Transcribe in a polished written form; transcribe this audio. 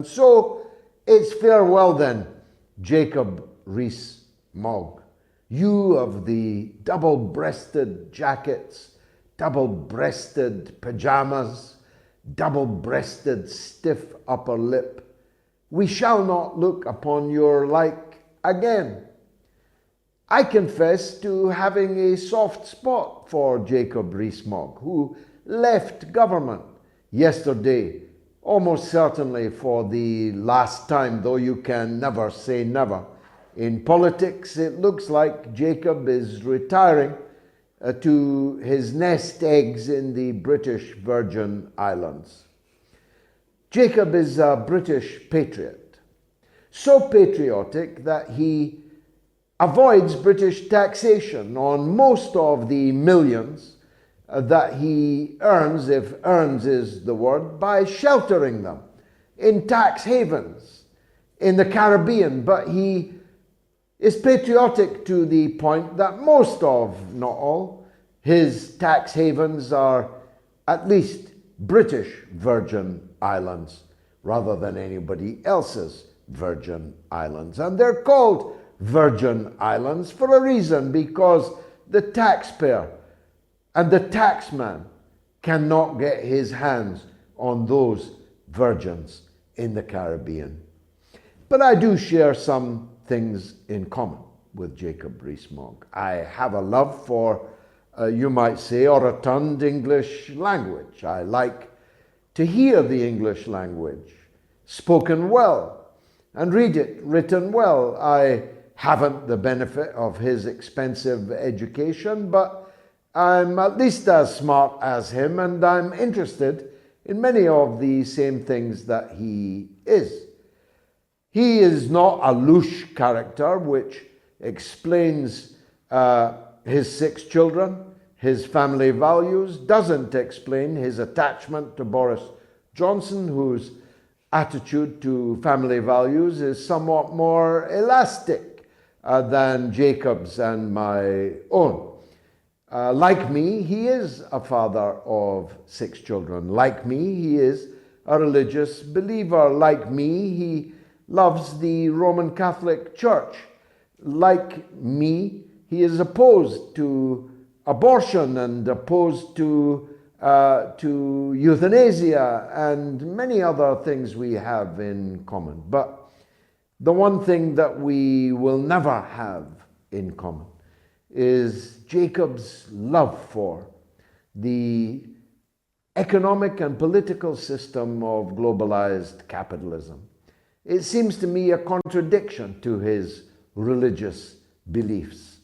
so it's farewell then, Jacob Rees-Mogg. You of the double-breasted jackets, double-breasted pajamas, double-breasted stiff upper lip, we shall not look upon your like again. I confess to having a soft spot for Jacob Rees-Mogg, who left government yesterday, almost certainly for the last time, though you can never say never. In politics, it looks like Jacob is retiring to his nest eggs in the British Virgin Islands. Jacob is a British patriot, so patriotic that he avoids British taxation on most of the millions that he earns, if earns is the word, by sheltering them in tax havens in the Caribbean. But he is patriotic to the point that most of, not all, his tax havens are at least British Virgin Islands rather than anybody else's Virgin Islands. And they're called Virgin Islands for a reason, because the taxpayer and the taxman cannot get his hands on those virgins in the Caribbean. But I do share some things in common with Jacob Rees-Mogg. I have a love for, you might say, a rotund English language. I like to hear the English language spoken well and read it written well. I haven't the benefit of his expensive education, but I'm at least as smart as him, and I'm interested in many of the same things that he is. He is not a louche character, which explains his 6 children, his family values, doesn't explain his attachment to Boris Johnson, whose attitude to family values is somewhat more elastic than Jacob's and my own. Like me, he is a father of 6 children. Like me, he is a religious believer. Like me, he loves the Roman Catholic Church. Like me, he is opposed to abortion and opposed to euthanasia and many other things we have in common. But the one thing that we will never have in common is Jacob's love for the economic and political system of globalized capitalism. It seems to me a contradiction to his religious beliefs.